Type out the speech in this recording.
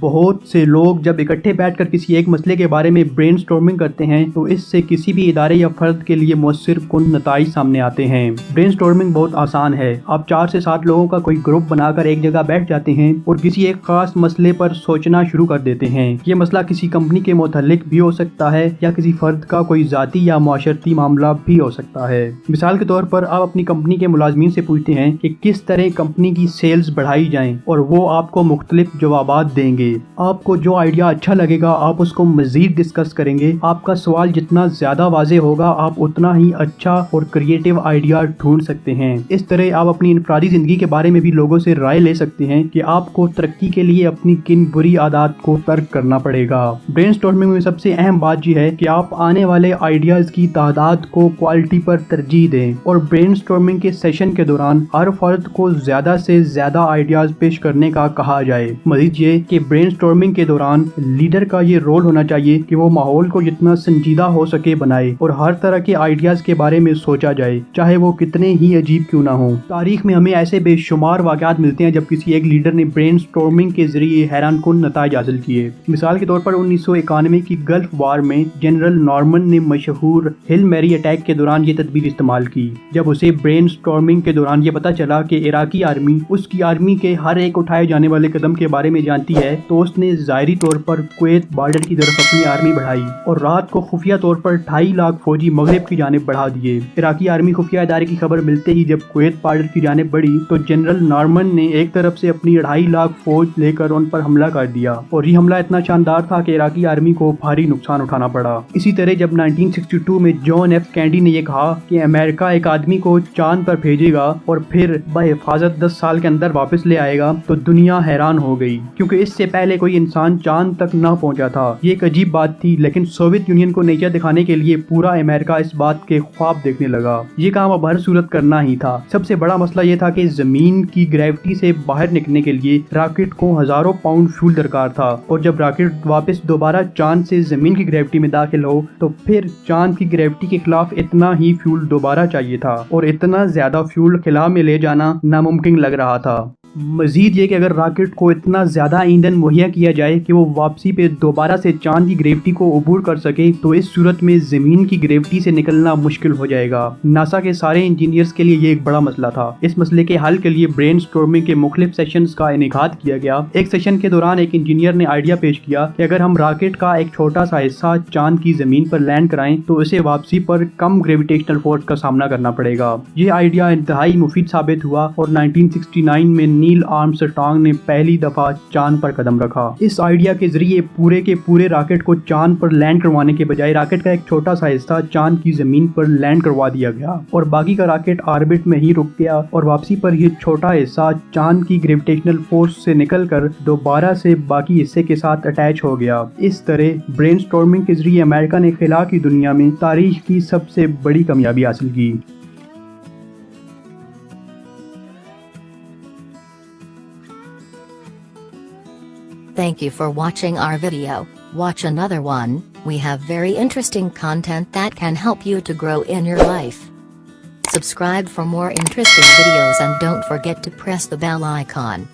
بہت سے لوگ جب اکٹھے بیٹھ کر کسی ایک مسئلے کے بارے میں برین سٹارمنگ کرتے ہیں تو اس سے کسی بھی ادارے یا فرد کے لیے مؤثر کن نتائج سامنے آتے ہیں۔ برین سٹارمنگ بہت آسان ہے۔ آپ 4 سے 7 لوگوں کا کوئی گروپ بنا کر ایک جگہ بیٹھ جاتے ہیں اور کسی ایک خاص مسئلے پر سوچنا شروع کر دیتے ہیں۔ یہ مسئلہ کسی کمپنی کے متعلق بھی ہو سکتا ہے یا کسی فرد کا کوئی ذاتی یا معاشرتی معاملہ بھی ہو سکتا ہے۔ مثال کے طور پر آپ اپنی کمپنی کے ملازمین سے پوچھتے ہیں کہ کس طرح کمپنی کی سیلز بڑھائی جائیں اور وہ آپ کو مختلف جوابات دیں گے۔ آپ کو جو آئیڈیا اچھا لگے گا آپ اس کو مزید ڈسکس کریں گے۔ آپ کا سوال جتنا زیادہ واضح ہوگا آپ اتنا ہی اچھا اور کریٹیو آئیڈیا ڈھونڈ سکتے ہیں۔ اس طرح آپ اپنی انفرادی زندگی کے بارے میں بھی لوگوں سے رائے لے سکتے ہیں کہ آپ کو ترقی کے لیے اپنی کن بری عادات کو ترک کرنا پڑے گا۔ برین سٹارمنگ میں سب سے اہم بات یہ ہے کہ آپ آنے والے آئیڈیاز کی تعداد کو کوالٹی پر ترجیح دیں اور برین سٹارمنگ کے سیشن کے دوران ہر فرد کو زیادہ سے زیادہ آئیڈیاز پیش کرنے کا کہا جائے۔ مزید یہ کہ برین سٹارمنگ کے دوران لیڈر کا یہ رول ہونا چاہیے کہ وہ ماحول کو جتنا سنجیدہ ہو سکے بنائے اور ہر طرح کے آئیڈیاز کے بارے میں سوچا جائے، چاہے وہ کتنے ہی عجیب کیوں نہ ہوں۔ تاریخ میں ہمیں ایسے بے شمار واقعات ملتے ہیں جب کسی ایک لیڈر نے برین سٹارمنگ کے ذریعے حیران کن نتائج حاصل کیے۔ مثال کے طور پر 1991 کی گلف وار میں جنرل نارمن نے مشہور ہیل میری اٹیک کے دوران یہ تدبیر استعمال کی۔ جب اسے برین سٹارمنگ کے دوران یہ پتا چلا کہ عراقی آرمی اس کی آرمی کے ہر ایک اٹھائے جانے والے قدم کے بارے میں جانتی ہے تو اس نے ظاہری طور پر کویت بارڈر کی طرف اپنی آرمی بڑھائی اور رات کو خفیہ طور پر 2.5 لاکھ فوجی مغرب کی جانب بڑھا دیے۔ عراقی آرمی خفیہ ادارے کی خبر ملتے ہی جب کویت بارڈر کی جانب بڑھی تو جنرل نارمن نے ایک طرف سے اپنی 2.5 لاکھ فوج لے کر ان پر حملہ کر دیا اور یہ حملہ اتنا شاندار تھا کہ عراقی آرمی کو بھاری نقصان اٹھانا پڑا۔ اسی طرح جب 1962 میں جان ایف کینیڈی نے یہ کہا کہ امریکہ ایک آدمی کو چاند پر بھیجے گا اور پھر بحفاظت 10 سال کے اندر واپس لے آئے گا تو دنیا حیران ہو گئی، کیونکہ اس سے پہلے کوئی انسان چاند تک نہ پہنچا تھا۔ یہ ایک عجیب بات تھی، لیکن سوویت یونین کو نیچا دکھانے کے لیے پورا امریکہ اس بات کے خواب دیکھنے لگا۔ یہ کام اب ہر صورت کرنا ہی تھا۔ سب سے بڑا مسئلہ یہ تھا کہ زمین کی گریوٹی سے باہر نکلنے کے لیے راکٹ کو ہزاروں پاؤنڈ فیول درکار تھا، اور جب راکٹ واپس دوبارہ چاند سے زمین کی گریوٹی میں داخل ہو تو پھر چاند کی گریوٹی کے خلاف اتنا ہی فیول دوبارہ چاہیے تھا، اور اتنا زیادہ فیول خلا میں لے جانا ناممکن لگ رہا تھا۔ مزید یہ کہ اگر راکٹ کو اتنا زیادہ ایندھن مہیا کیا جائے کہ وہ واپسی پہ دوبارہ سے چاند کی گریوٹی کو عبور کر سکے تو اس صورت میں زمین کی گریوٹی سے نکلنا مشکل ہو جائے گا۔ ناسا کے سارے انجینئرز کے لیے یہ ایک بڑا مسئلہ تھا۔ اس مسئلے کے حل کے لیے برین سٹارمنگ کے مختلف سیشنز کا انعقاد کیا گیا۔ ایک سیشن کے دوران ایک انجینئر نے آئیڈیا پیش کیا کہ اگر ہم راکٹ کا ایک چھوٹا سا حصہ چاند کی زمین پر لینڈ کرائیں تو اسے واپسی پر کم گریویٹیشنل فورس کا سامنا کرنا پڑے گا۔ یہ آئیڈیا انتہائی مفید ثابت ہوا اور 1969 میں نیل آرمسٹرانگ نے پہلی دفعہ چاند پر قدم رکھا۔ اس آئیڈیا کے ذریعے پورے کے پورے راکٹ کو چاند پر لینڈ کروانے کے بجائے راکٹ کا ایک چھوٹا سا حصہ چاند کی زمین پر لینڈ کروا دیا گیا اور باقی کا راکٹ آربٹ میں ہی رک گیا، اور واپسی پر یہ چھوٹا حصہ چاند کی گریویٹیشنل فورس سے نکل کر دوبارہ سے باقی حصے کے ساتھ اٹیچ ہو گیا۔ اس طرح برین سٹارمنگ کے ذریعے امریکہ نے خلا کی دنیا میں تاریخ کی سب سے بڑی کامیابی حاصل کی۔ Thank you for watching our video. Watch another one. We have very interesting content that can help you to grow in your life. Subscribe for more interesting videos and don't forget to press the bell icon.